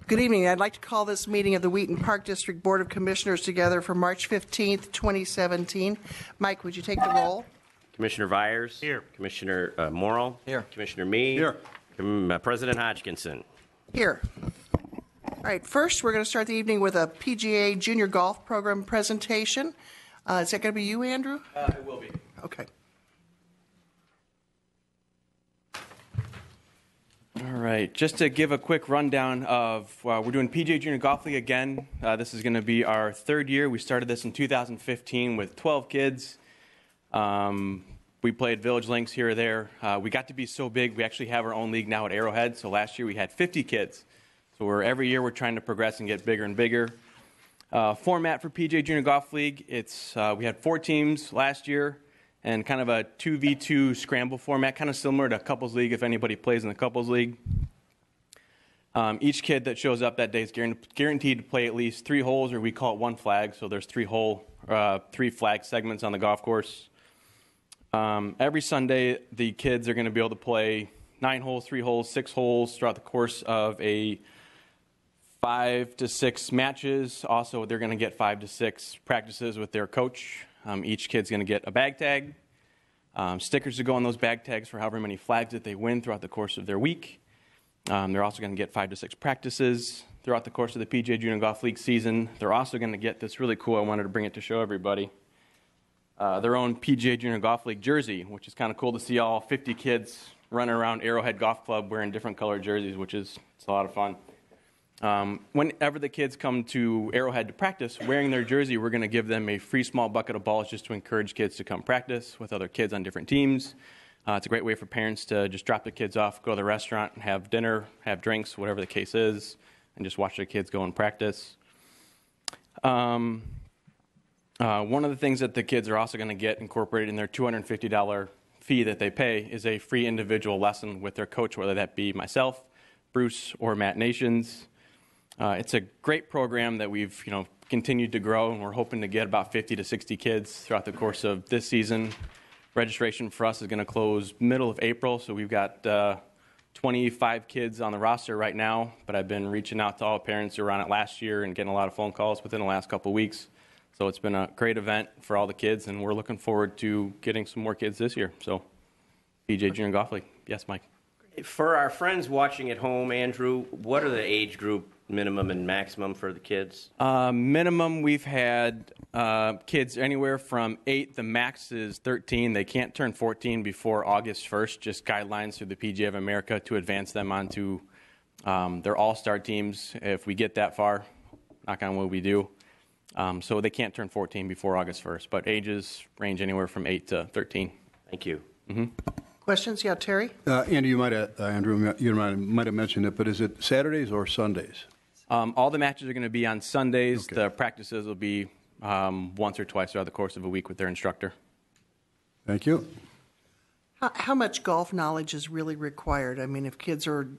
Good evening. I'd like to call this meeting of the Wheaton Park District Board of Commissioners together for March 15th, 2017. Mike, would you take the roll? Commissioner Vyers. Here. Commissioner Morrill. Here. Commissioner Mee. Here. President Hodgkinson. Here. All right, first we're going to start the evening with a PGA Junior Golf Program presentation. Is that going to be you, Andrew? It will be. Okay. All right, just to give a quick rundown of, we're doing PGA Junior Golf League again. This is going to be our third year. We started this in 2015 with 12 kids. We played Village Links here or there. We got to be so big, we actually have our own league now at Arrowhead. So last year we had 50 kids. So every year we're trying to progress and get bigger and bigger. Format for PGA Junior Golf League, we had 4 teams last year and kind of a 2v2 scramble format, kind of similar to Couples League if anybody plays in the Couples League. Each kid that shows up that day is guaranteed to play at least 3 holes, or we call it 1 flag, so there's 3 flag segments on the golf course. Every Sunday, the kids are going to be able to play 9 holes, 3 holes, 6 holes throughout the course of a 5 to 6 matches. Also, they're going to get 5 to 6 practices with their coach. Each kid's going to get a bag tag, stickers to go on those bag tags for however many flags that they win throughout the course of their week. They're also going to get 5 to 6 practices throughout the course of the PGA Junior Golf League season. They're also going to get this really cool, I wanted to bring it to show everybody, their own PGA Junior Golf League jersey, which is kind of cool to see all 50 kids running around Arrowhead Golf Club wearing different colored jerseys, it's a lot of fun. Whenever the kids come to Arrowhead to practice wearing their jersey, we're going to give them a free small bucket of balls just to encourage kids to come practice with other kids on different teams. It's a great way for parents to just drop the kids off, go to the restaurant, and have dinner, have drinks, whatever the case is, and just watch their kids go and practice. One of the things that the kids are also going to get incorporated in their $250 fee that they pay is a free individual lesson with their coach, whether that be myself, Bruce, or Matt Nations. It's a great program that we've continued to grow, and we're hoping to get about 50 to 60 kids throughout the course of this season. Registration for us is going to close middle of April, so we've got 25 kids on the roster right now, but I've been reaching out to all parents who were on it last year and getting a lot of phone calls within the last couple of weeks. So it's been a great event for all the kids, and we're looking forward to getting some more kids this year. So PGA Junior Golf League. Yes, Mike. For our friends watching at home, Andrew, what are the age group minimum and maximum for the kids? Minimum, we've had kids anywhere from 8. The max is 13. They can't turn 14 before August 1st, just guidelines through the PGA of America to advance them onto their all-star teams. If we get that far, knock on wood, we do. So they can't turn 14 before August 1st, but ages range anywhere from 8 to 13. Thank you. Mm-hmm. Questions? Yeah, Terry? Andrew, you might have mentioned it, but is it Saturdays or Sundays? All the matches are going to be on Sundays. Okay. The practices will be once or twice throughout the course of a week with their instructor. Thank you. How much golf knowledge is really required? I mean, if kids are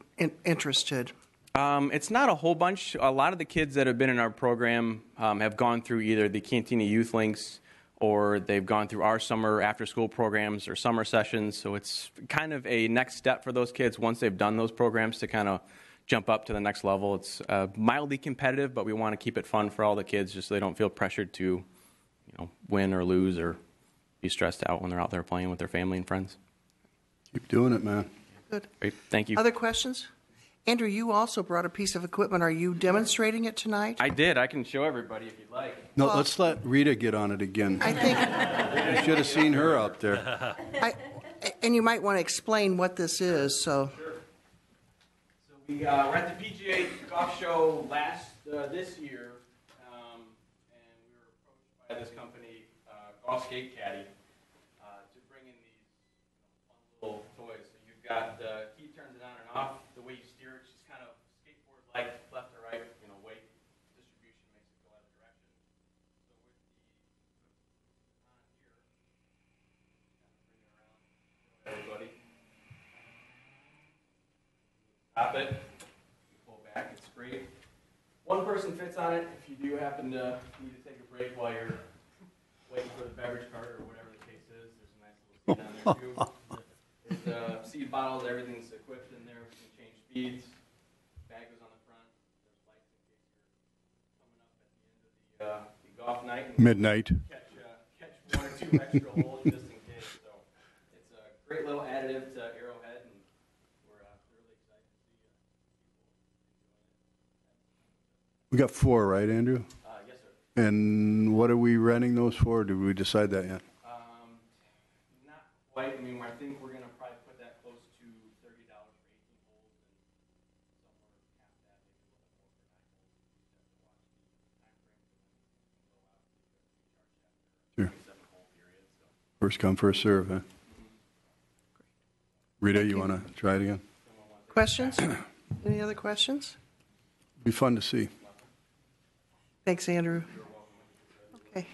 interested. It's not a whole bunch. A lot of the kids that have been in our program have gone through either the Cantina Youth Links or they've gone through our summer after-school programs or summer sessions. So it's kind of a next step for those kids once they've done those programs to kind of jump up to the next level. It's mildly competitive, but we want to keep it fun for all the kids just so they don't feel pressured to win or lose or be stressed out when they're out there playing with their family and friends. Keep doing it, man. Good. Great. Thank you. Other questions? Andrew, you also brought a piece of equipment. Are you demonstrating it tonight? I did. I can show everybody if you'd like. No, let's let Rita get on it again. I think, I should have seen her out there. and you might want to explain what this is. So, Sure. So we were at the PGA Golf Show this year, and we were approached by this company, Golf Skate Caddy, to bring in these fun little toys. So you've got the key turns it on and off. The way you steer it, just kind of skateboard-like, left or right, weight distribution makes it go either direction. So with the on here, kind of bring it around, show everybody. Stop it, pull back, it's great. One person fits on it. If you do happen to need to take a break while you're waiting for the beverage cart or whatever the case is, there's a nice little seat on there too. There's seed bottles, everything's equipped in there. We can change speeds. Bag goes on the front. There's the golf night and Midnight. catch one or two extra holes just in case. So it's a great little additive to Arrowhead, and we're really excited to see people. We got 4, right, Andrew? Yes, sir. And what are we renting those for? Did we decide that yet? Not quite. I mean, I think we're going to probably put that close to $30 for 18 holes, and somewhere half that, maybe a little bit more for 9 holes. We just have to watch the time frame. Sure. 7-hole period. So. First come, first serve, huh? Rita, you want to try it again? Questions? Any other questions? Be fun to see. Thanks, Andrew. Okay.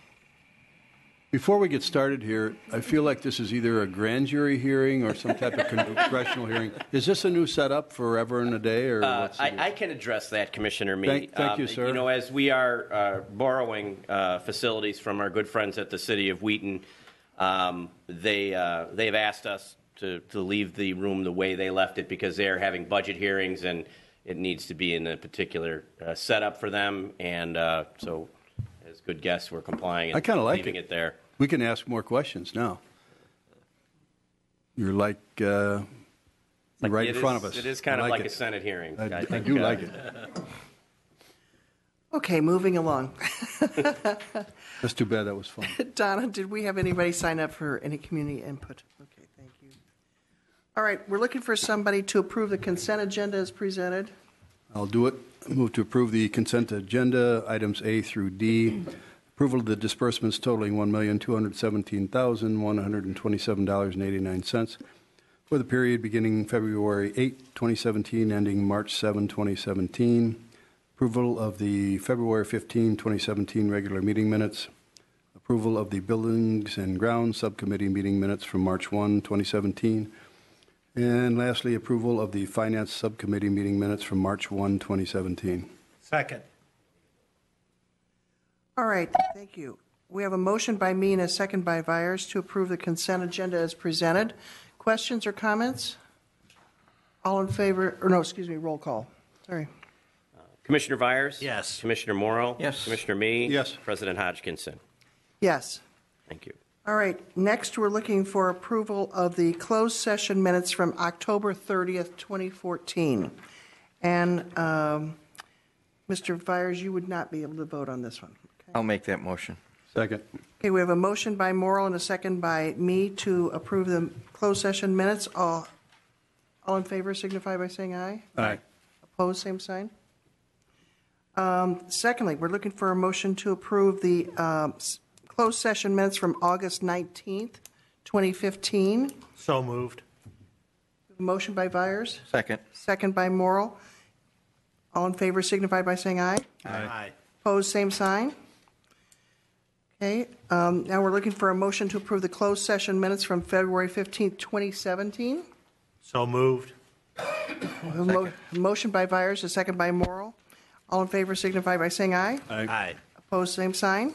Before we get started here, I feel like this is either a grand jury hearing or some type of congressional hearing. Is this a new setup for Ever and a Day, or what's the deal? I can address that, Commissioner Mee. Thank you, sir. You know, as we are borrowing facilities from our good friends at the City of Wheaton, they've asked us to leave the room the way they left it because they're having budget hearings and it needs to be in a particular setup for them. And so, as good guests, we're complying and I kinda like leaving it there. We can ask more questions now. You're like right in front of us. It is kind of I like a Senate hearing. I think, do like it. Okay, moving along. That's too bad that was fun. Donna, did we have anybody sign up for any community input? Okay, thank you. All right, we're looking for somebody to approve the consent agenda as presented. I'll do it. Move to approve the consent agenda, items A through D. Approval of the disbursements totaling $1,217,127.89 for the period beginning February 8, 2017, ending March 7, 2017. Approval of the February 15, 2017 regular meeting minutes. Approval of the Buildings and Grounds Subcommittee meeting minutes from March 1, 2017. And lastly, approval of the Finance Subcommittee meeting minutes from March 1, 2017. Second. All right, thank you. We have a motion by me and a second by Vyers to approve the consent agenda as presented. Questions or comments? All in favor, or no, excuse me, roll call. Sorry. Commissioner Vyers? Yes. Commissioner Morrow? Yes. Commissioner Mee? Yes. President Hodgkinson? Yes. Thank you. All right, next we're looking for approval of the closed session minutes from October 30th, 2014. And Mr. Vyers, you would not be able to vote on this one. Okay. I'll make that motion. Second. Okay, we have a motion by Morrill and a second by me to approve the closed session minutes. All in favor signify by saying aye. Aye. Opposed, same sign. Secondly, we're looking for a motion to approve the closed session minutes from August 19th, 2015. So moved. Motion by Vyers, Second. second by Morrill. All in favor signify by saying aye. Aye. Opposed, same sign. Okay, now we're looking for a motion to approve the closed session minutes from February 15th, 2017. So moved. Motion by Vyers, a second by Morrill. All in favor signify by saying aye. Aye. Opposed, same sign.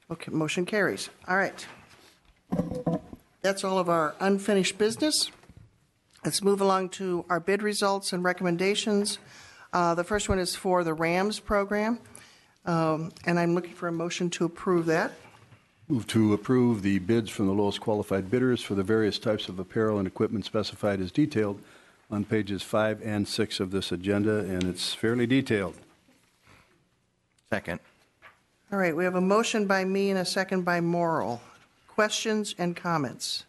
Okay, motion carries. All right. That's all of our unfinished business. Let's move along to our bid results and recommendations. The first one is for the RAMS program, and I'm looking for a motion to approve that. Move to approve the bids from the lowest qualified bidders for the various types of apparel and equipment specified as detailed on pages 5 and 6 of this agenda, and it's fairly detailed. Second. All right, we have a motion by me and a second by Morrill. Questions and comments?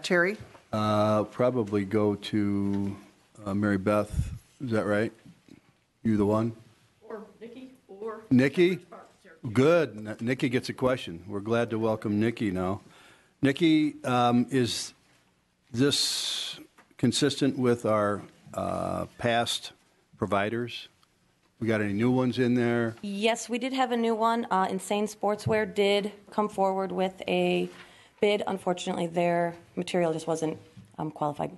Terry? Probably go to Mary Beth. Is that right? You the one? Or Nikki, or... Nikki? Good. Nikki gets a question. We're glad to welcome Nikki now. Nikki, is this consistent with our past providers? We got any new ones in there? Yes, we did have a new one. Insane Sportswear did come forward with a bid. Unfortunately, their material just wasn't qualified.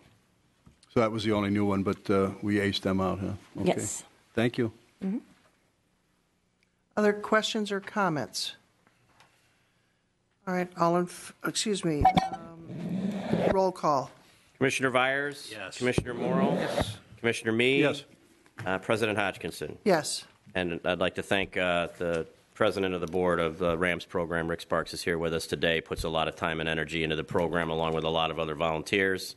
So that was the only new one, but we aced them out, huh? Okay. Yes. Thank you. Mm-hmm. Other questions or comments? All right, roll call. Commissioner Vyers? Yes. Commissioner Morrill? Yes. Commissioner Mee? Yes. President Hodgkinson? Yes. And I'd like to thank the president of the board of the Rams program, Rick Sparks, is here with us today, puts a lot of time and energy into the program along with a lot of other volunteers.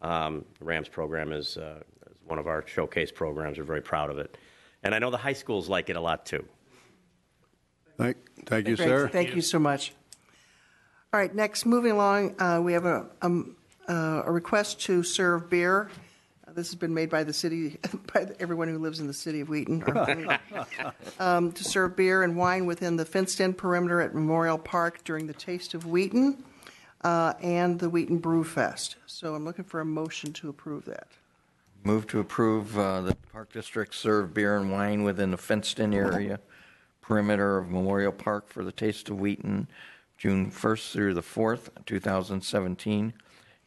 The Rams program is one of our showcase programs. We're very proud of it. And I know the high schools like it a lot, too. Thank you, Great. sir. Thank you so much. All right, next, moving along, we have a request to serve beer. This has been made by the city, by everyone who lives in the city of Wheaton, to serve beer and wine within the fenced-in perimeter at Memorial Park during the Taste of Wheaton and the Wheaton Brew Fest. So I'm looking for a motion to approve that. Move to approve the Park District serve beer and wine within the fenced-in area perimeter of Memorial Park for the Taste of Wheaton, June 1st through the 4th, 2017,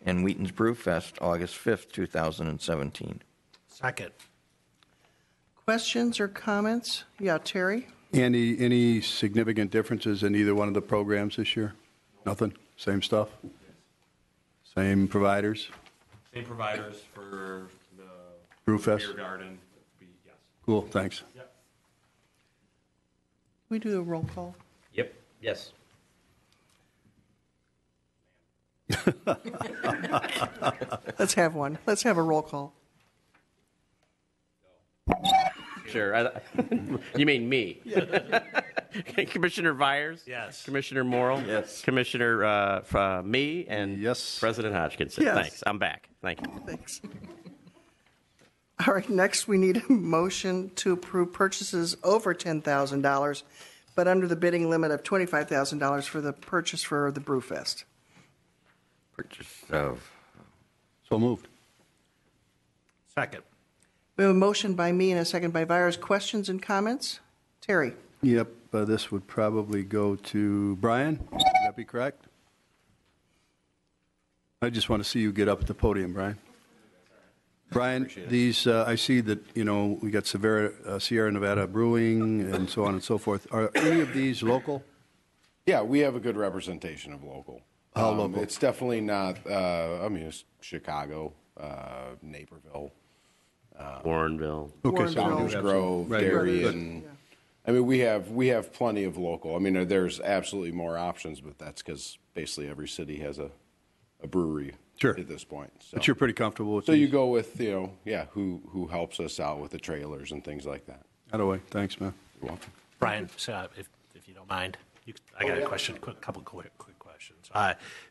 and Wheaton's Brew Fest, August 5th, 2017. Second. Questions or comments? Yeah, Terry? Andy, any significant differences in either one of the programs this year? Nothing? Same stuff? Same providers? Same providers for the Brewfest? beer garden. Yes. Cool, thanks. Yep. Can we do a roll call? Yep. Yes. Let's have one. Let's have a roll call. Sure. You mean me? Commissioner Vyers? Yes. Commissioner Morrill? Yes. Commissioner me and Yes. President Hodgkinson. Yes. Thanks. I'm back. Thank you. Thanks. All right, next we need a motion to approve purchases over $10,000, but under the bidding limit of $25,000 for the purchase for the Brewfest. Purchase of. So moved. Second. We have a motion by me and a second by Vyers. Questions and comments? Terry? Yep, this would probably go to Brian. Would that be correct? I just want to see you get up at the podium, Brian. Brian, these, I see that, we got Sierra Nevada Brewing and so on and so forth. Are any of these local? Yeah, we have a good representation of local. How local? It's definitely not, it's Chicago, Naperville, Warrenville. Okay, so Warrenville. Downers Grove, Right, Darien. I mean, we have plenty of local. I mean, there's absolutely more options, but that's because basically every city has a brewery Sure. at this point. So, But you're pretty comfortable with so these? you go with, who helps us out with the trailers and things like that. Out of the way. Thanks, man. You're welcome. Brian, so if you don't mind, I got a question. Couple quick questions.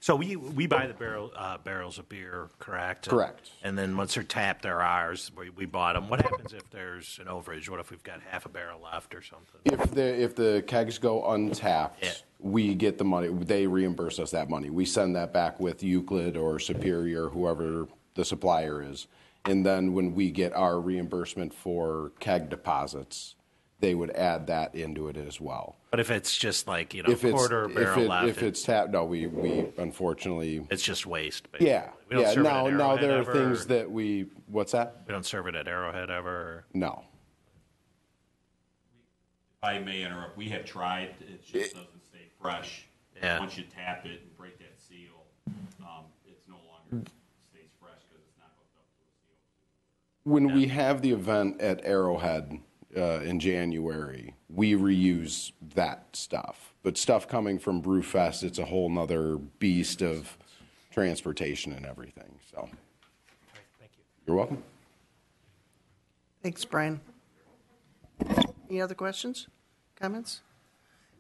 So we buy the barrels of beer, correct? Correct. And then once they're tapped, they're ours. We bought them. What happens if there's an overage? What if we've got half a barrel left or something? If the kegs go untapped, Yeah. we get the money. They reimburse us that money. We send that back with Euclid or Superior, whoever the supplier is. And then when we get our reimbursement for keg deposits, they would add that into it as well. But if it's just like If it's quarter barrel left, if it's tapped, no, we unfortunately. it's just waste. Basically. Yeah, We don't yeah. serve it at Now Arrowhead there are ever, things or- that we. What's that? we don't serve it at Arrowhead ever. Or? No. If I may interrupt, we have tried, it just doesn't stay fresh. Yeah. Once you tap it and break that seal, it's no longer stays fresh because it's not hooked up to a seal. When we have the event at Arrowhead in January, we reuse that stuff. But stuff coming from Brewfest, it's a whole nother beast of transportation and everything. So, Thank you. you're welcome. Thanks, Brian. Any other questions, comments?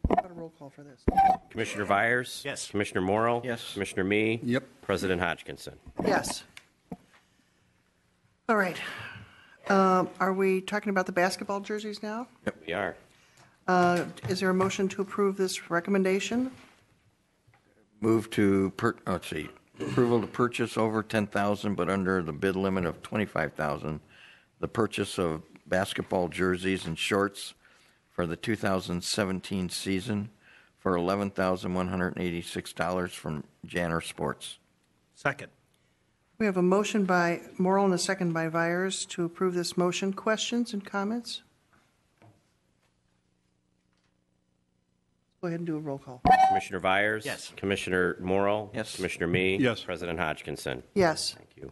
How about a roll call for this? Commissioner Vyers? Yes. Commissioner Morrill? Yes. Commissioner me? Yep. President Hodgkinson. Yes. All right. Are we talking about the basketball jerseys now? We are. Is there a motion to approve this recommendation? Move to, approval to purchase over 10,000, but under the bid limit of 25,000, the purchase of basketball jerseys and shorts for the 2017 season for $11,186 from Janner Sports. Second. We have a motion by Morrill and a second by Vyers to approve this motion. Questions and comments? Go ahead and do a roll call. Commissioner Vyers? Yes. Commissioner Morrill? Yes. Commissioner me? Yes. President Hodgkinson. Yes. Thank you.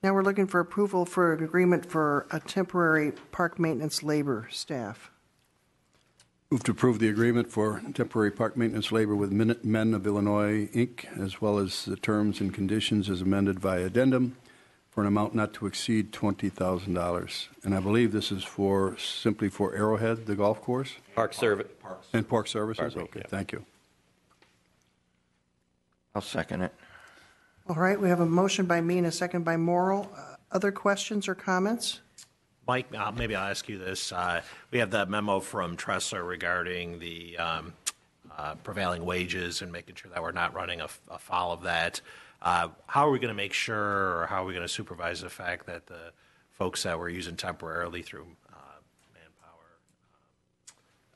Now we're looking for approval for an agreement for a temporary park maintenance labor staff. Move to approve the agreement for temporary park maintenance labor with Minutemen of Illinois, Inc., as well as the terms and conditions as amended by addendum for an amount not to exceed $20,000. And I believe this is simply for Arrowhead, the golf course? Park Service. And Park Services? Pardon me, Okay, yeah. thank you. I'll second it. All right, we have a motion by me and a second by Morrill. Other questions or comments? Mike, maybe I'll ask you this. We have that memo from Tressler regarding the prevailing wages and making sure that we're not running afoul of that. How are we going to make sure, or how are we going to supervise the fact that the folks that we're using temporarily through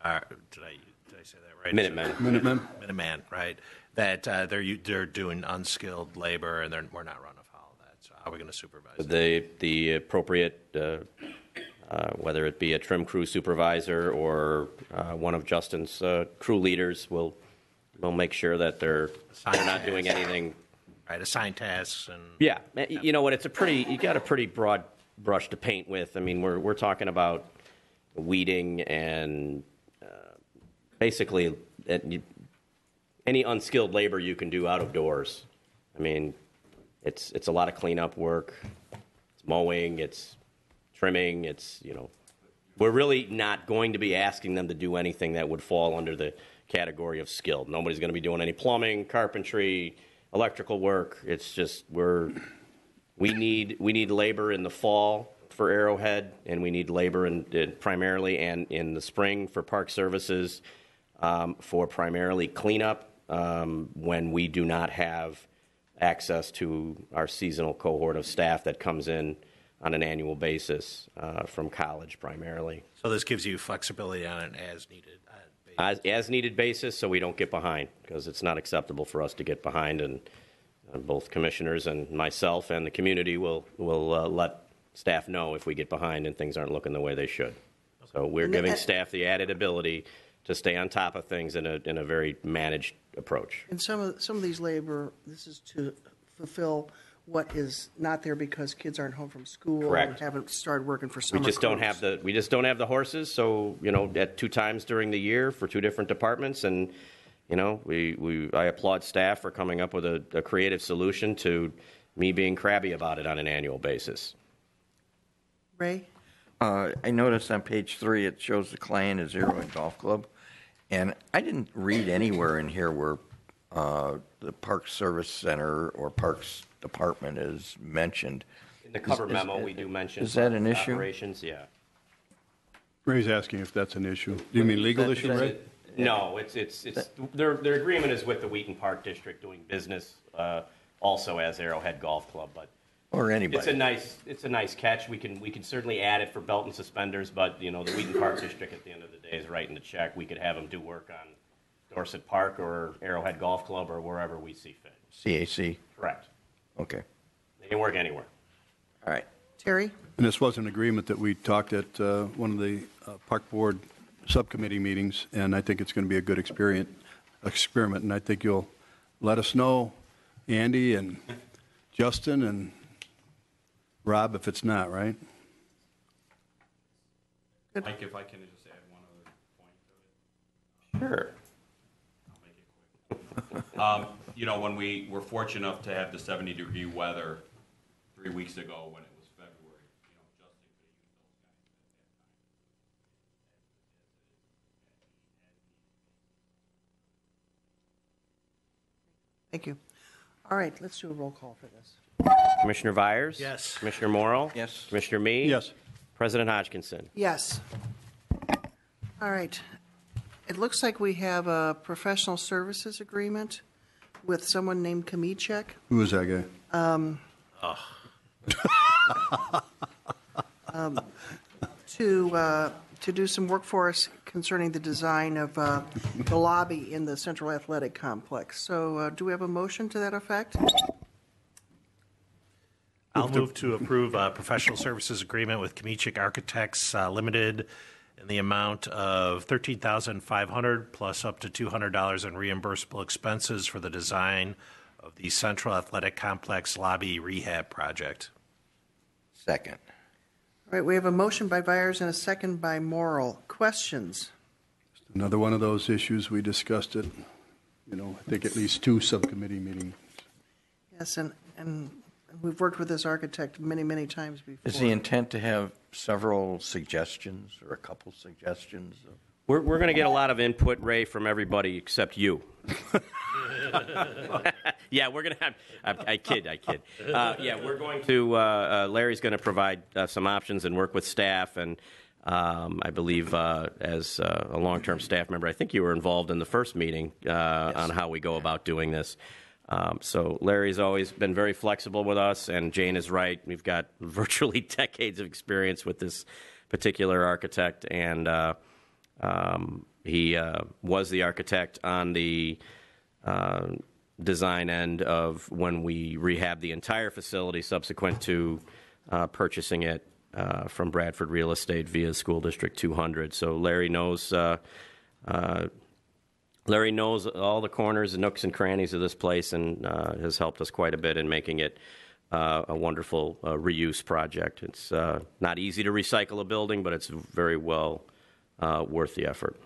manpower, did I say that right? Minutemen? Minuteman, right? That they're doing unskilled labor and we're not running afoul of that. So how are we going to supervise that? The appropriate, whether it be a trim crew supervisor or one of Justin's crew leaders, will make sure that they're not doing anything. Right, assign tasks and Yeah, you know what? You got a pretty broad brush to paint with. I mean, we're talking about weeding and basically any unskilled labor you can do out of doors. I mean, it's a lot of cleanup work. It's mowing. It's trimming. We're really not going to be asking them to do anything that would fall under the category of skilled. Nobody's going to be doing any plumbing, carpentry, electrical work. It's just we need labor in the fall for Arrowhead, and we need labor primarily and in the spring for Park Services for primarily cleanup when we do not have access to our seasonal cohort of staff that comes in on an annual basis from college primarily. so this gives you flexibility on an as-needed basis. As needed basis, so we don't get behind, because it's not acceptable for us to get behind, and both commissioners and myself and the community will let staff know if we get behind and things aren't looking the way they should. So we're giving staff the added ability to stay on top of things in a very managed approach. And some of these labor, this is to fulfill what is not there because kids aren't home from school. Correct. Or haven't started working for summer We just don't crews. have the horses. So at 2 times during the year for 2 different departments, and I applaud staff for coming up with a creative solution to me being crabby about it on an annual basis. Ray? I noticed on page 3 it shows the client is Arrowhead Golf Club, and I didn't read anywhere in here where the Park Service Center or Parks Department is mentioned. In the cover memo, we do mention. Is that an issue? Operations, yeah. Ray's asking if that's an issue. Do you mean legal issue, Ray? No, it's their agreement is with the Wheaton Park District doing business also as Arrowhead Golf Club, but Or anybody. it's a nice catch. We can certainly add it for belt and suspenders, but the Wheaton Park District at the end of the day is writing the check. We could have them do work on Dorset Park or Arrowhead Golf Club or wherever we see fit. CAC. Correct. Okay. They can work anywhere. All right. Terry? And this was an agreement that we talked at one of the Park Board subcommittee meetings, and I think it's going to be a good experiment, and I think you'll let us know, Andy and Justin and Rob, if it's not, right? Mike, if I can just add one other point to it. Sure. I'll make it quick. When we were fortunate enough to have the 70-degree weather 3 weeks ago when it was February, Justin could have used those guys at that time. Thank you. All right, let's do a roll call for this. Commissioner Vyers? Yes. Commissioner Morrill? Yes. Commissioner Mee? Yes. President Hodgkinson? Yes. All right. It looks like we have a professional services agreement with someone named Kamichek. Who is that guy? To do some work for us concerning the design of the lobby in the Central Athletic Complex. So do we have a motion to that effect? I'll move to approve a professional services agreement with Kamichek Architects Limited in the amount of $13,500 plus up to $200 in reimbursable expenses for the design of the Central Athletic Complex lobby rehab project. Second. All right, we have a motion by Byers and a second by Morrill. Questions? Another one of those issues, we discussed it, I think at least 2 subcommittee meetings. Yes, and we've worked with this architect many, many times before. Is the intent to have several suggestions or a couple suggestions? We're going to get a lot of input, Ray, from everybody except you. Yeah, we're going to have. I kid. Yeah, we're going to. Larry's going to provide some options and work with staff, and I believe as a long-term staff member, I think you were involved in the first meeting on how we go about doing this. So Larry's always been very flexible with us, and Jane is right. We've got virtually decades of experience with this particular architect, and he was the architect on the design end of when we rehabbed the entire facility subsequent to purchasing it from Bradford Real Estate via School District 200. So Larry knows all the corners and nooks and crannies of this place, and has helped us quite a bit in making it a wonderful reuse project. It's not easy to recycle a building, but it's very well worth the effort.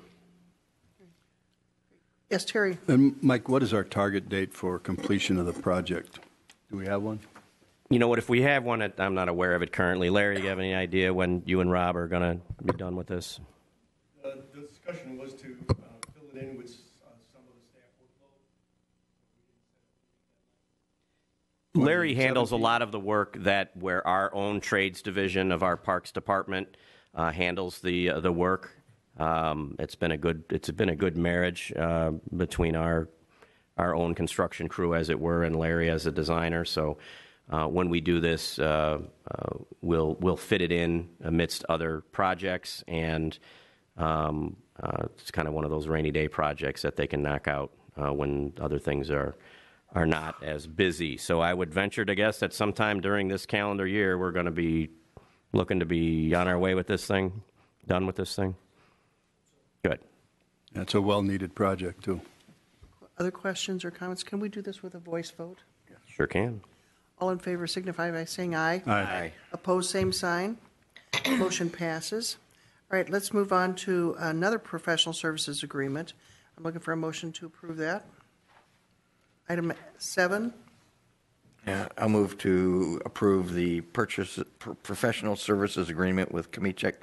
Yes, Terry. And Mike, what is our target date for completion of the project? Do we have one? You know what? If we have one, I'm not aware of it currently. Larry, do you have any idea when you and Rob are going to be done with this? The discussion was to fill it in with some of the staff workload. Larry handles a lot of the work where our own trades division of our Parks Department handles the work. It's been a good marriage between our own construction crew, as it were, and Larry as a designer. So when we do this, we'll fit it in amidst other projects, and it's kind of one of those rainy day projects that they can knock out when other things are not as busy. So I would venture to guess that sometime during this calendar year, we're going to be looking to be on our way with this thing, done with this thing. Good. That's a well-needed project, too. Other questions or comments? Can we do this with a voice vote? Sure can. All in favor signify by saying aye. Aye. Opposed, same sign. Motion passes. All right, let's move on to another professional services agreement. I'm looking for a motion to approve that. Item 7. Yeah, I'll move to approve the professional services agreement with Kmichek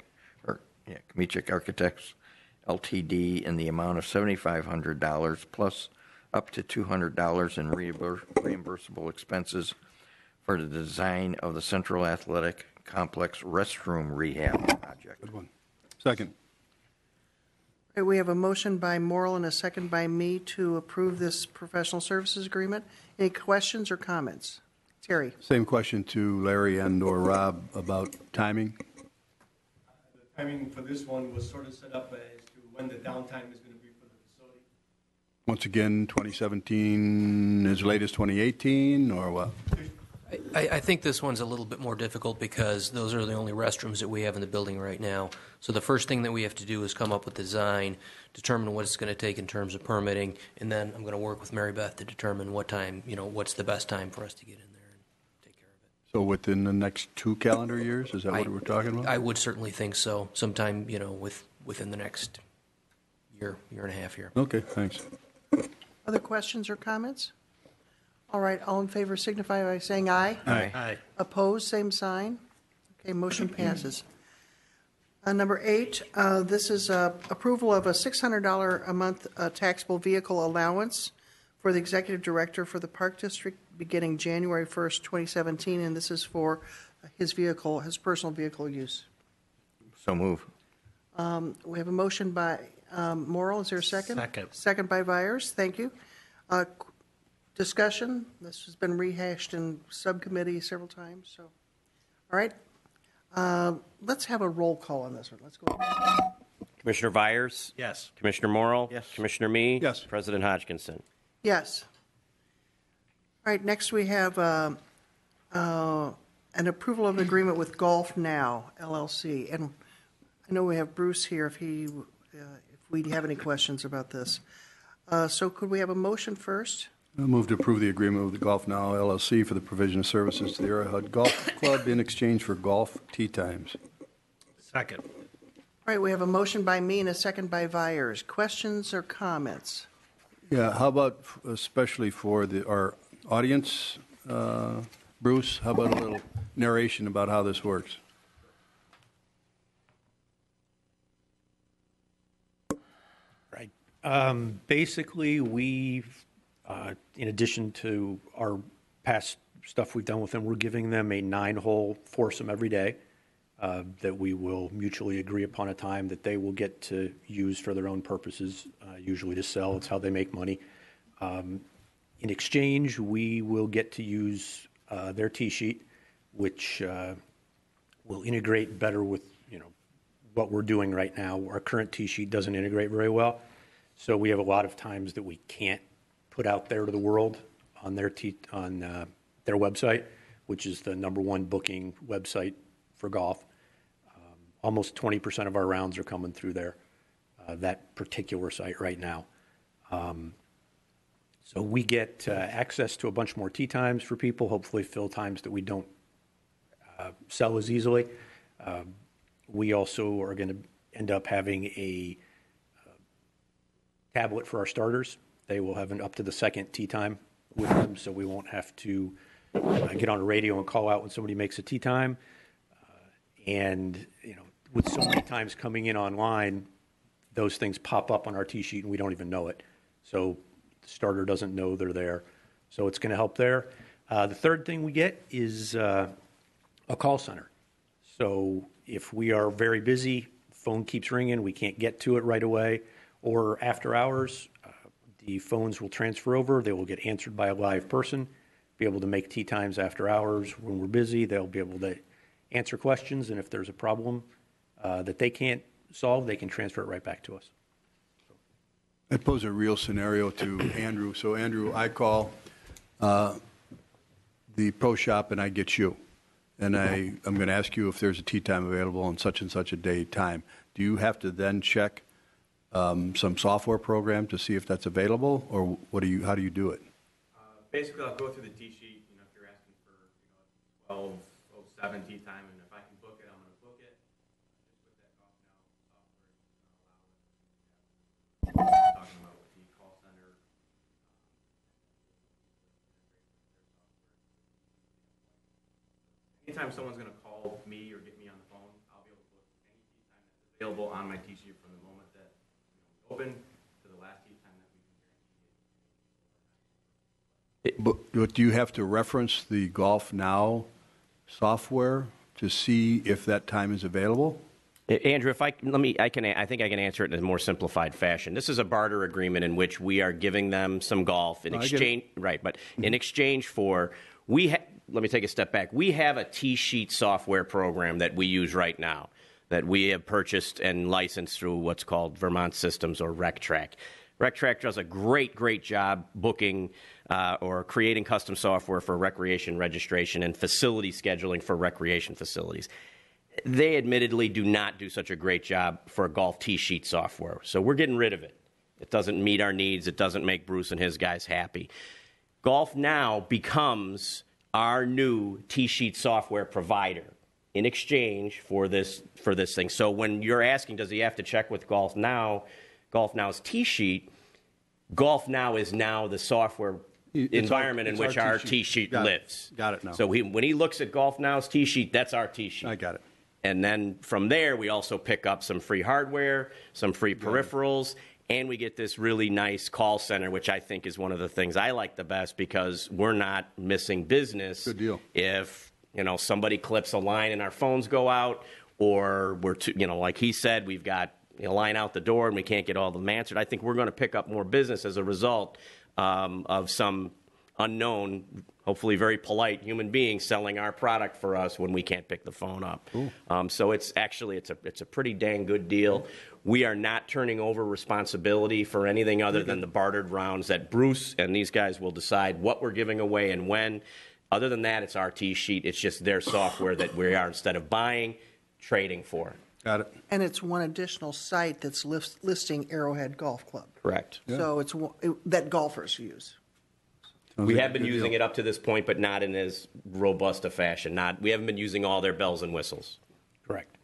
Architects Ltd. in the amount of $7,500 plus up to $200 in reimbursable expenses for the design of the Central Athletic Complex restroom rehab project. Good one. Second. All right, we have a motion by Morrill and a second by me to approve this professional services agreement. Any questions or comments? Terry. Same question to Larry and/or Rob about timing. The timing for this one was sort of set up as to when the downtime is going to be for the facility. Once again, 2017, as late as 2018, or what? I think this one's a little bit more difficult because those are the only restrooms that we have in the building right now. So the first thing that we have to do is come up with design, determine what it's going to take in terms of permitting, and then I'm going to work with Mary Beth to determine what time, what's the best time for us to get in there and take care of it. So within the next 2 calendar years, is that what we're talking about? I would certainly think so. Sometime, within the next year and a half here. Okay, thanks. Other questions or comments? All right, all in favor signify by saying aye. Aye. Opposed, same sign. Okay, motion passes. Number 8, this is approval of a $600 a month taxable vehicle allowance for the executive director for the Park District beginning January 1st, 2017, and this is for his personal vehicle use. So move. We have a motion by Morrill. Is there a second? Second. Second by Byers. Thank you. Discussion. This has been rehashed in subcommittee several times. So, all right. Let's have a roll call on this one. Let's go. Commissioner Byers? Yes. Commissioner Morrill? Yes. Commissioner Mee? Yes. President Hodgkinson? Yes. All right. Next, we have an approval of agreement with Golf Now LLC, and I know we have Bruce here if we have any questions about this. So, could we have a motion first? I'll move to approve the agreement with the Golf Now LLC for the provision of services to the Arrowhead Golf Club in exchange for golf tee times. Second. All right, we have a motion by me and a second by Viers. Questions or comments? Yeah, how about, especially for our audience, Bruce, how about a little narration about how this works? Right. Basically, we've, in addition to our past stuff we've done with them, we're giving them a 9-hole foursome every day that we will mutually agree upon a time that they will get to use for their own purposes, usually to sell. It's how they make money. In exchange, we will get to use their tee sheet, which will integrate better with what we're doing right now. Our current tee sheet doesn't integrate very well, so we have a lot of times that we can't put out there to the world on their their website, which is the #1 booking website for golf. Almost 20% of our rounds are coming through there, that particular site right now. So we get access to a bunch more tee times for people, hopefully fill times that we don't sell as easily. We also are going to end up having a tablet for our starters. They will have an up to the second tee time with them, so we won't have to get on a radio and call out when somebody makes a tee time. And with so many times coming in online, those things pop up on our tee sheet and we don't even know it. So the starter doesn't know they're there. So it's going to help there. The third thing we get is a call center. So if we are very busy, phone keeps ringing, we can't get to it right away, or after hours, the phones will transfer over. They will get answered by a live person, be able to make tee times after hours. When we're busy, they'll be able to answer questions, and if there's a problem that they can't solve, they can transfer it right back to us. I'd pose a real scenario to Andrew. So, Andrew, I call the pro shop and I get you. And I'm going to ask you if there's a tee time available on such and such a day time. Do you have to then check some software program to see if that's available, or how do you do it? Basically, I'll go through the tee sheet. If you're asking for 12:07 tee time, and if I can book it, I'm going to book it. Just with that Golf Now software, allow it. Talking about with the call center. Anytime someone's going to call me or get me on the phone, I'll be able to book any tee time that's available on my tee sheet from the moment that it's open to the last tee time that we can guarantee. But do you have to reference the Golf Now software to see if that time is available? Andrew, I think I can answer it in a more simplified fashion. This is a barter agreement in which we are giving them some golf in exchange, right? But in exchange for let me take a step back. We have a tee sheet software program that we use right now that we have purchased and licensed through what's called Vermont Systems or RecTrack. RecTrack does a great job booking or creating custom software for recreation registration and facility scheduling for recreation facilities. They admittedly do not do such a great job for golf tee sheet software, so we're getting rid of it. It doesn't meet our needs. It doesn't make Bruce and his guys happy. Golf Now becomes our new tee sheet software provider in exchange for this thing. So when you're asking, does he have to check with Golf Now's tee sheet, Golf Now is now the software environment in which our tee sheet lives. Got it now. So when he looks at Golf Now's tee sheet, that's our tee sheet. I got it. And then from there, we also pick up some free hardware, some free peripherals, and we get this really nice call center, which I think is one of the things I like the best because we're not missing business. Good deal. If somebody clips a line and our phones go out, or we're like he said, we've got a line out the door and we can't get all of them answered. I think we're going to pick up more business as a result of some unknown, hopefully very polite human being selling our product for us when we can't pick the phone up. So it's a pretty dang good deal. We are not turning over responsibility for anything other than the bartered rounds that Bruce and these guys will decide what we're giving away and when. Other than that, it's our tee sheet. It's just their software that we are, instead of buying, trading for. Got it. And it's one additional site that's listing Arrowhead Golf Club. Correct. So it's that golfers use. We have been using it up to this point, but not in as robust a fashion. We haven't been using all their bells and whistles. Correct.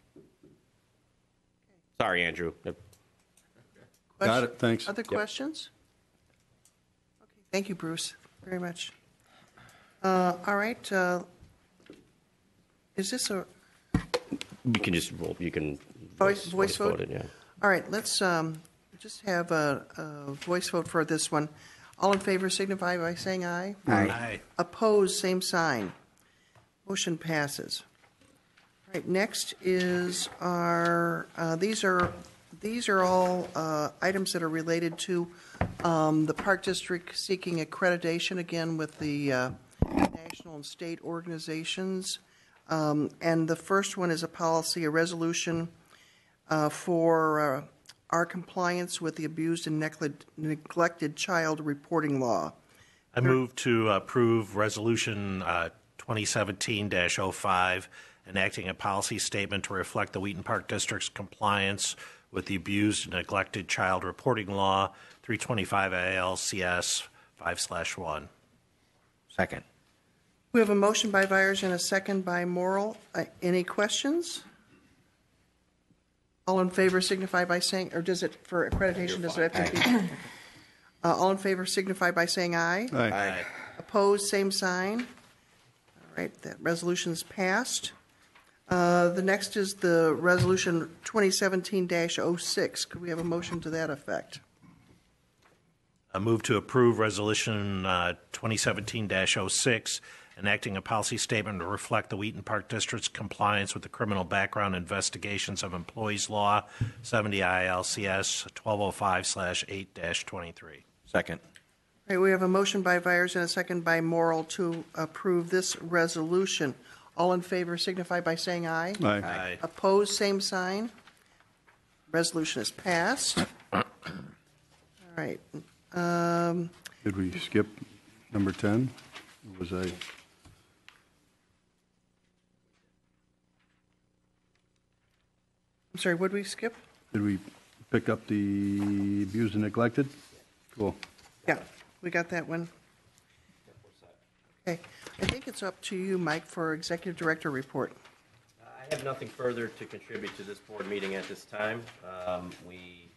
Sorry, Andrew. Got it, thanks. Other questions? Okay, thank you, Bruce, very much. All right, is this a You can just roll. You can voice vote? it. Yeah. All right, let's just have a voice vote for this one. All in favor signify by saying aye. Aye. Opposed, same sign. Motion passes. All right, next is our, these are all items that are related to the Park District seeking accreditation, again, with the national and state organizations. And the first one is a resolution for our compliance with the abused and neglected child reporting law. I move to approve Resolution 2017-05, enacting a policy statement to reflect the Wheaton Park District's compliance with the abused and neglected child reporting law, 325 ALCS 5/1. Second. We have a motion by Byers and a second by Morrill. Any questions? All in favor signify by saying, or does it, for accreditation, does it have to be? All in favor signify by saying aye. Aye. Opposed, same sign. All right, that resolution's passed. The next is the resolution 2017-06. Could we have a motion to that effect? I move to approve Resolution 2017-06, enacting a policy statement to reflect the Wheaton Park District's compliance with the Criminal Background Investigations of Employees Law, 70 ILCS 1205/8-23. Second. All right, we have a motion by Byers and a second by Morrill to approve this resolution. All in favor signify by saying aye. Aye. Opposed, same sign. Resolution is passed. All right. Did we skip number 10? Or was I? I'm sorry, what did we skip? Did we pick up the abused and neglected? Cool. Yeah, we got that one. Okay, I think it's up to you, Mike, for Executive Director report. I have nothing further to contribute to this board meeting at this time. We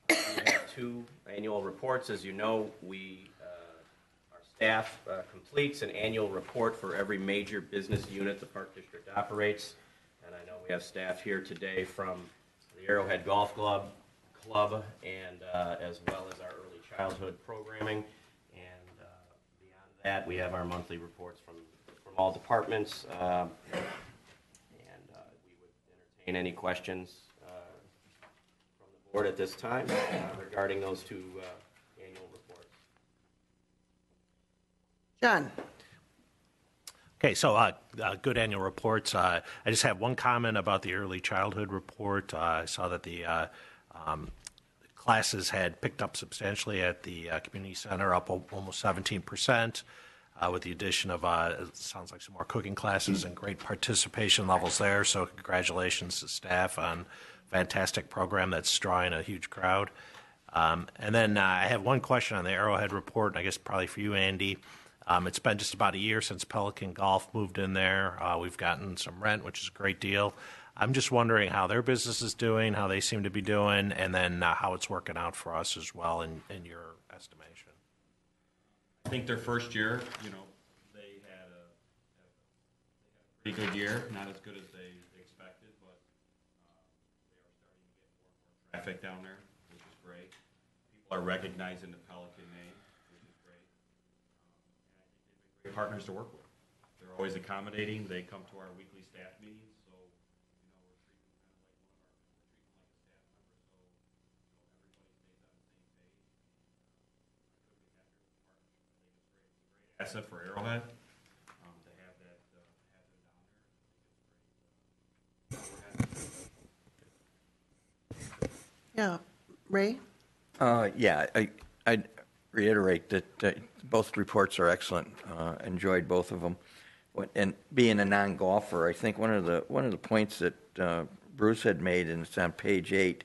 have 2 annual reports. As you know, our staff completes an annual report for every major business unit the Park District operates. And I know we have staff here today from the Arrowhead Golf Club, and as well as our early childhood programming. And beyond that, we have our monthly reports from all departments. And we would entertain any questions from the board at this time regarding those 2 annual reports. John. Okay, so good annual reports. I just have one comment about the early childhood report. I saw that the classes had picked up substantially at the community center, up almost 17%, with the addition of, it sounds like some more cooking classes and great participation levels there. So congratulations to staff on a fantastic program that's drawing a huge crowd. And then I have one question on the Arrowhead report, and I guess probably for you, Andy. It's been just about a year since Pelican Golf moved in there. We've gotten some rent, which is a great deal. I'm just wondering how their business is doing, how they seem to be doing, and then how it's working out for us as well in your estimation. I think their first year, they had a pretty good year, not as good as they expected, but they are starting to get more and more traffic down there, which is great. People are recognizing the Pelican name, which is great. And I think they've been great partners to work with. They're always accommodating. They come to our weekly staff meetings. Asset for Arrowhead to have them down there. Yeah, Ray? Yeah, I'd reiterate that both reports are excellent. Enjoyed both of them. And being a non-golfer, I think one of the points that Bruce had made, and it's on page 8,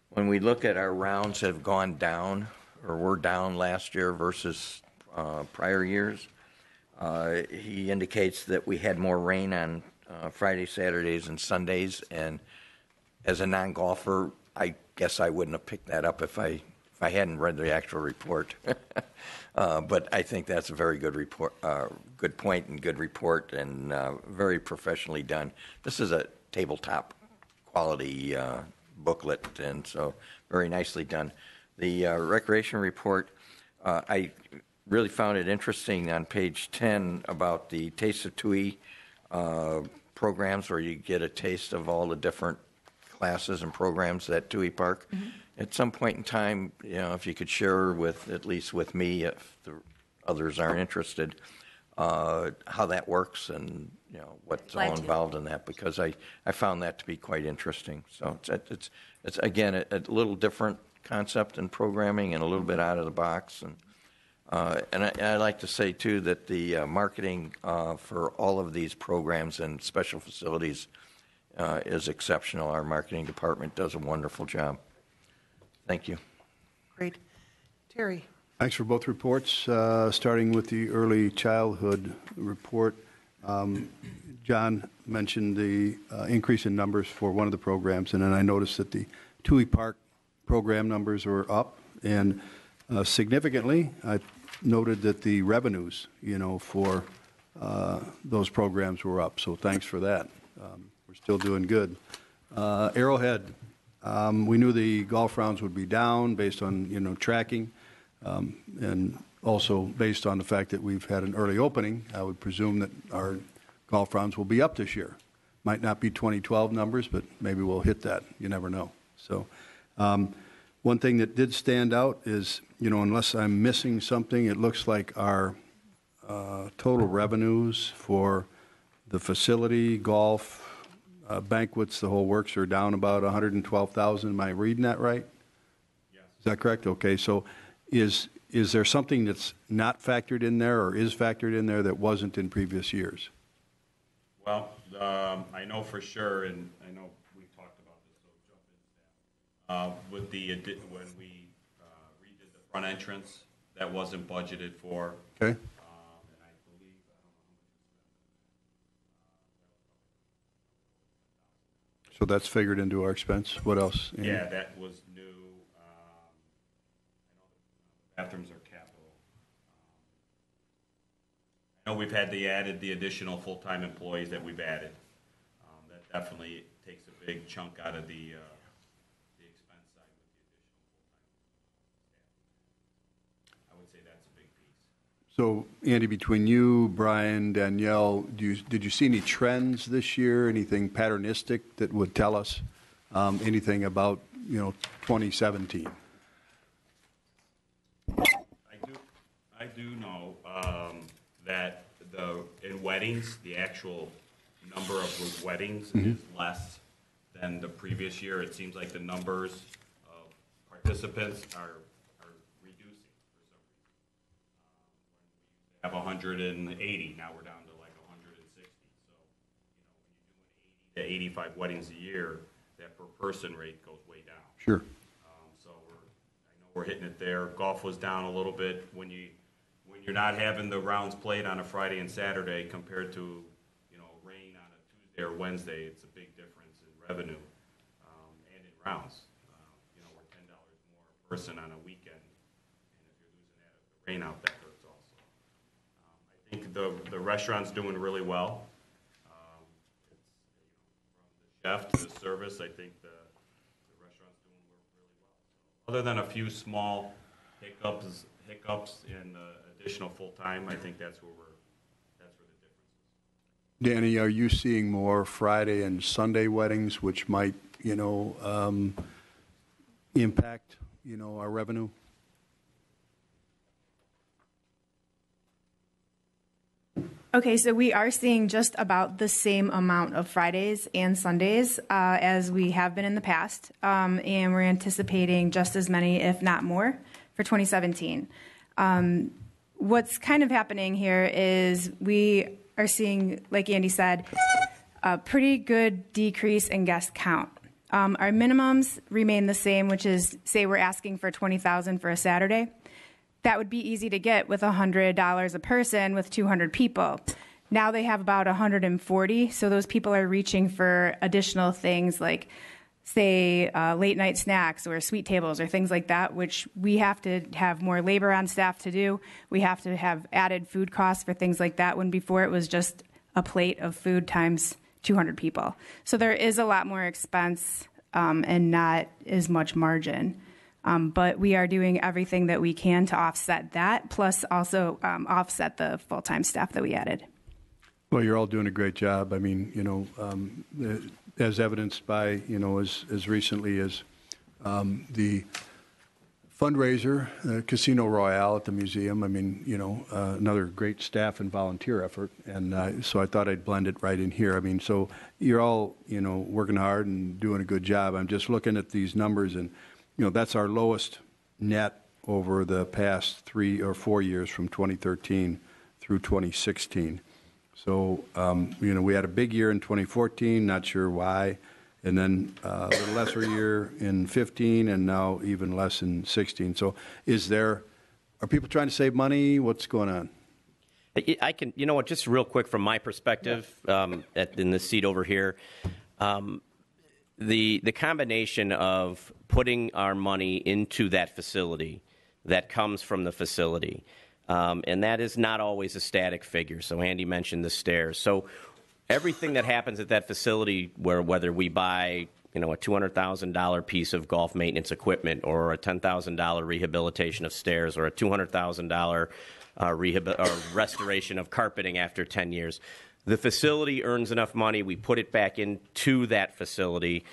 when we look at our rounds have gone down, or were down last year versus prior years. He indicates that we had more rain on Fridays, Saturdays, and Sundays, and as a non-golfer, I guess I wouldn't have picked that up if I hadn't read the actual report. But I think that's a very good report, good point and good report, and very professionally done. This is a tabletop quality booklet, and so very nicely done. The recreation report, I really found it interesting on page 10 about the Taste of Tui programs, where you get a taste of all the different classes and programs at Tui Park. Mm-hmm. At some point in time, if you could share with, at least with me, if the others aren't interested, how that works and what's all involved in that, because I found that to be quite interesting. So it's again a little different concept in programming and a little bit out of the box. And I'd like to say too that the marketing for all of these programs and special facilities is exceptional. Our marketing department does a wonderful job. Thank you. Great. Terry. Thanks for both reports. Starting with the early childhood report, John mentioned the increase in numbers for one of the programs, and then I noticed that the Tui Park program numbers were up, and significantly, I noted that the revenues, for those programs were up. So thanks for that. We're still doing good. Arrowhead, we knew the golf rounds would be down based on tracking, and also based on the fact that we've had an early opening. I would presume that our golf rounds will be up this year. Might not be 2012 numbers, but maybe we'll hit that. You never know. So one thing that did stand out is, unless I'm missing something, it looks like our total revenues for the facility, golf, banquets, the whole works are down about $112,000. Am I reading that right? Yes. Is that correct? Okay. So is there something that's not factored in there or is factored in there that wasn't in previous years? Well, I know for sure, and I know we talked about this, so jump in. With when we redid the front entrance, that wasn't budgeted for. Okay. And I believe, I don't know. So that's figured into our expense. What else? Yeah, that was new. I know the bathrooms are capital. I know we've had the additional full-time employees that we've added. That definitely takes a big chunk out of the expense side with the additional full-time staff. I would say that's a big piece. So, Andy, between you, Brian, Danielle, did you see any trends this year, anything patternistic that would tell us anything about 2017? I do know that in weddings, the actual number of weddings is less than the previous year. It seems like the numbers of participants are reducing for some reason. When we have 180, now we're down to like 160. So, when you're doing 80 to 85 weddings a year, that per person rate goes way down. Sure. So I know we're hitting it there. Golf was down a little bit when you're not having the rounds played on a Friday and Saturday compared to rain on a Tuesday or Wednesday. It's a big difference in revenue and in rounds. We're $10 more a person on a weekend, and if you're losing that with the rain out, that hurts also. I think the restaurant's doing really well. From the chef to the service, I think the restaurant's doing really well. So, other than a few small hiccups in additional full-time, I think that's where the difference is. Danny, are you seeing more Friday and Sunday weddings, which might, impact, our revenue? Okay, so we are seeing just about the same amount of Fridays and Sundays as we have been in the past, and we're anticipating just as many, if not more, for 2017. What's kind of happening here is we are seeing, like Andy said, a pretty good decrease in guest count. Our minimums remain the same, which is, say we're asking for 20,000 for a Saturday. that would be easy to get with $100 a person with 200 people. Now they have about 140, so those people are reaching for additional things like, say, late night snacks or sweet tables or things like that, which we have to have more labor on staff to do. We have to have added food costs for things like that, when before it was just a plate of food times 200 people. So there is a lot more expense and not as much margin. But we are doing everything that we can to offset that, plus also offset the full-time staff that we added. Well, you're all doing a great job. I mean, as evidenced by, as recently as the fundraiser, Casino Royale at the museum. I mean, another great staff and volunteer effort. And so I thought I'd blend it right in here. I mean, so you're all, working hard and doing a good job. I'm just looking at these numbers, and, that's our lowest net over the past 3 or 4 years, from 2013 through 2016. So, we had a big year in 2014, not sure why, and then a little lesser year in 15, and now even less in 16. So are people trying to save money? What's going on? I can, just real quick from my perspective, in the seat over here, the combination of putting our money into that facility that comes from the facility, and that is not always a static figure. So Andy mentioned the stairs. So everything that happens at that facility, whether we buy, a $200,000 piece of golf maintenance equipment, or a $10,000 rehabilitation of stairs, or a $200,000 restoration of carpeting after 10 years, the facility earns enough money. We put it back into that facility.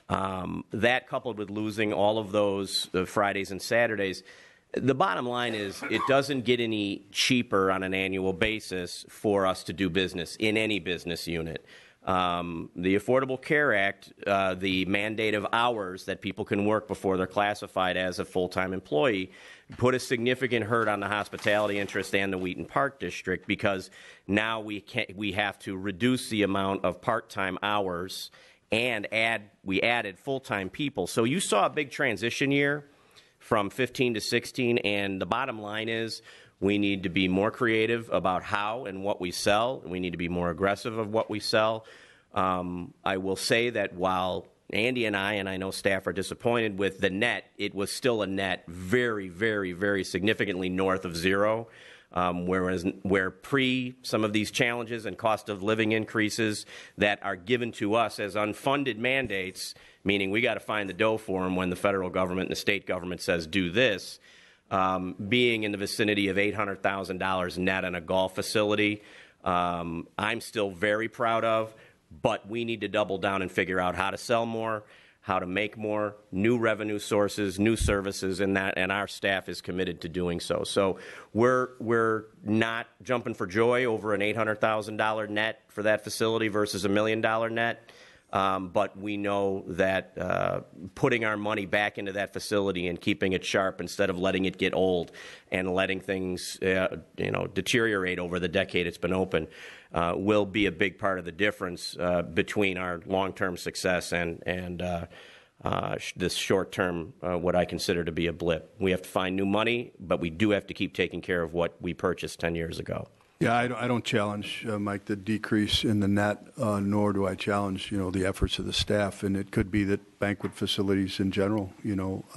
That, coupled with losing all of those Fridays and Saturdays, the bottom line is it doesn't get any cheaper on an annual basis for us to do business in any business unit. The Affordable Care Act, the mandate of hours that people can work before they're classified as a full-time employee, put a significant hurt on the hospitality interest and the Wheaton Park District, because now we have to reduce the amount of part-time hours and we added full-time people. So you saw a big transition year from 15 to 16, and the bottom line is we need to be more creative about how and what we sell. We need to be more aggressive of what we sell. I will say that while Andy and I know staff are disappointed with the net, it was still a net very, very, very significantly north of zero. Where pre some of these challenges and cost of living increases that are given to us as unfunded mandates, meaning we got to find the dough for them when the federal government and the state government says do this, being in the vicinity of $800,000 net on a golf facility, I'm still very proud of, but we need to double down and figure out how to sell more, how to make more, new revenue sources, new services, and our staff is committed to doing so. So we're not jumping for joy over an $800,000 net for that facility versus $1 million net, but we know that putting our money back into that facility and keeping it sharp instead of letting it get old and letting things deteriorate over the decade it's been open will be a big part of the difference between our long-term success and this short-term, what I consider to be a blip. We have to find new money, but we do have to keep taking care of what we purchased 10 years ago. Yeah, I don't challenge, Mike, the decrease in the net, nor do I challenge, the efforts of the staff. And it could be that banquet facilities in general,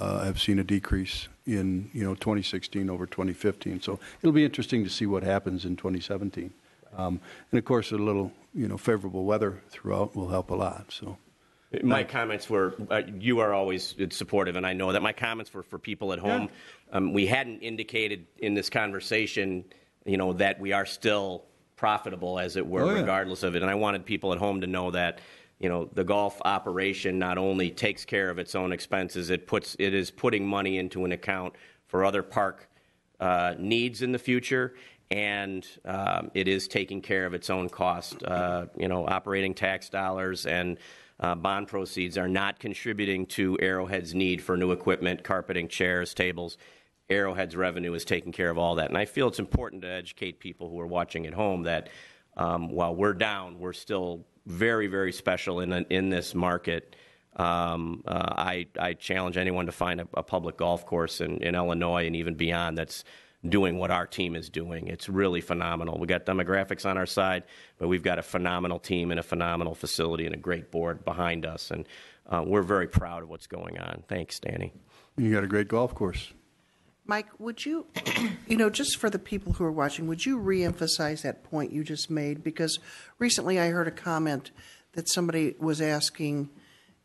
have seen a decrease in, 2016 over 2015. So it'll be interesting to see what happens in 2017. And of course, a little, favorable weather throughout will help a lot. So, my comments were, you are always supportive, and I know that my comments were for people at home. Yeah. We hadn't indicated in this conversation, that we are still profitable, as it were, regardless of it. And I wanted people at home to know that, the golf operation not only takes care of its own expenses, it is putting money into an account for other park needs in the future. And it is taking care of its own cost. Operating tax dollars and bond proceeds are not contributing to Arrowhead's need for new equipment, carpeting, chairs, tables. Arrowhead's revenue is taking care of all that. And I feel it's important to educate people who are watching at home that while we're down, we're still very, very special in this market I challenge anyone to find a public golf course in Illinois and even beyond that's doing what our team is doing. It's really phenomenal. We got demographics on our side, but we've got a phenomenal team and a phenomenal facility and a great board behind us, and we're very proud of what's going on. Thanks, Danny. You got a great golf course. Mike, would you, just for the people who are watching, would you reemphasize that point you just made? Because recently I heard a comment that somebody was asking,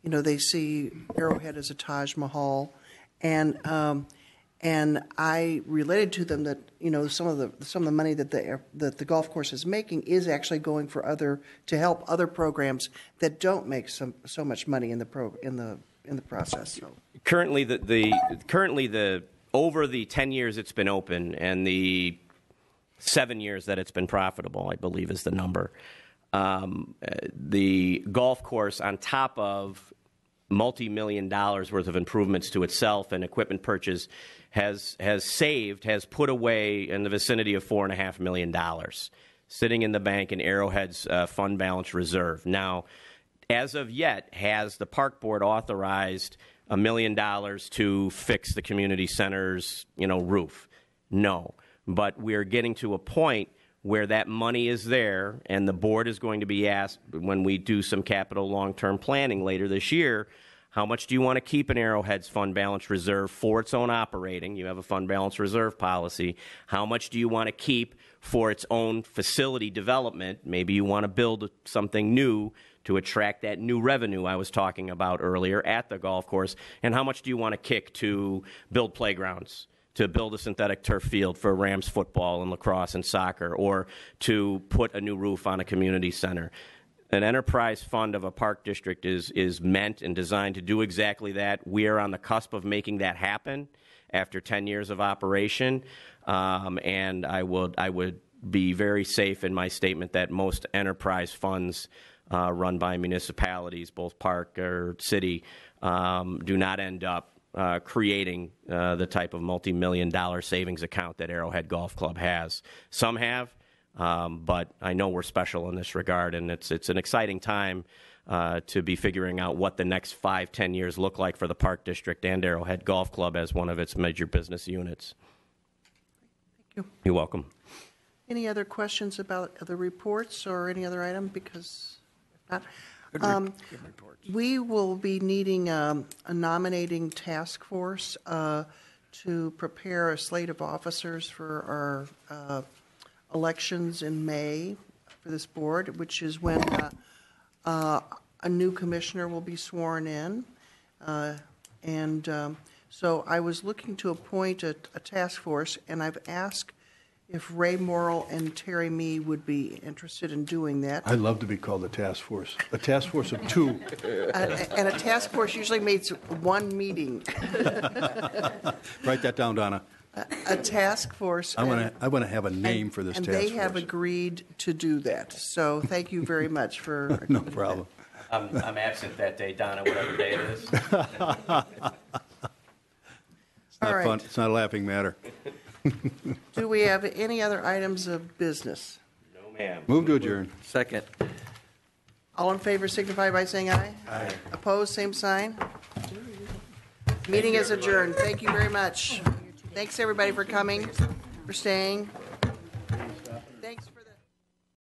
they see Arrowhead as a Taj Mahal, and I related to them that some of the money that the golf course is making is actually going to help other programs that don't make so much money in the process. So. Currently, the over the 10 years it's been open and the 7 years that it's been profitable, I believe is the number. The golf course, on top of multi-million dollars worth of improvements to itself and equipment purchase, has put away in the vicinity of $4.5 million sitting in the bank in Arrowhead's fund balance reserve. Now, as of yet, has the park board authorized $1 million to fix the community center's roof? No, but we're getting to a point where that money is there, and the board is going to be asked when we do some capital long-term planning later this year, how much do you want to keep in Arrowhead's fund balance reserve for its own operating? You have a fund balance reserve policy. How much do you want to keep for its own facility development? Maybe you want to build something new to attract that new revenue I was talking about earlier at the golf course. And how much do you want to kick to build playgrounds, to build a synthetic turf field for Rams football and lacrosse and soccer, or to put a new roof on a community center? An enterprise fund of a park district is meant and designed to do exactly that. We are on the cusp of making that happen after 10 years of operation, and I would be very safe in my statement that most enterprise funds run by municipalities, both park or city, do not end up creating the type of multi-million-dollar savings account that Arrowhead Golf Club has. Some have, but I know we're special in this regard, and it's an exciting time to be figuring out what the next 5-10 years look like for the Park District and Arrowhead Golf Club as one of its major business units. Thank you. You're welcome. Any other questions about the reports or any other item? Because if not, we will be needing a nominating task force to prepare a slate of officers for our elections in May for this board, which is when a new commissioner will be sworn in. So I was looking to appoint a task force, and I've asked if Ray Morrill and Terry Mee would be interested in doing that. I'd love to be called a task force of two. And a task force usually meets one meeting. Write that down, Donna. A task force. I want to have a name for this task force. And they have agreed to do that. So thank you very much for. No problem. I'm absent that day, Donna, whatever day it is. It's not fun. It's not a laughing matter. Do we have any other items of business? No, ma'am. Move to adjourn. Second. All in favor signify by saying aye. Aye. Opposed, same sign. Meeting is adjourned. Thank you very much. Thanks, everybody, for coming, for staying.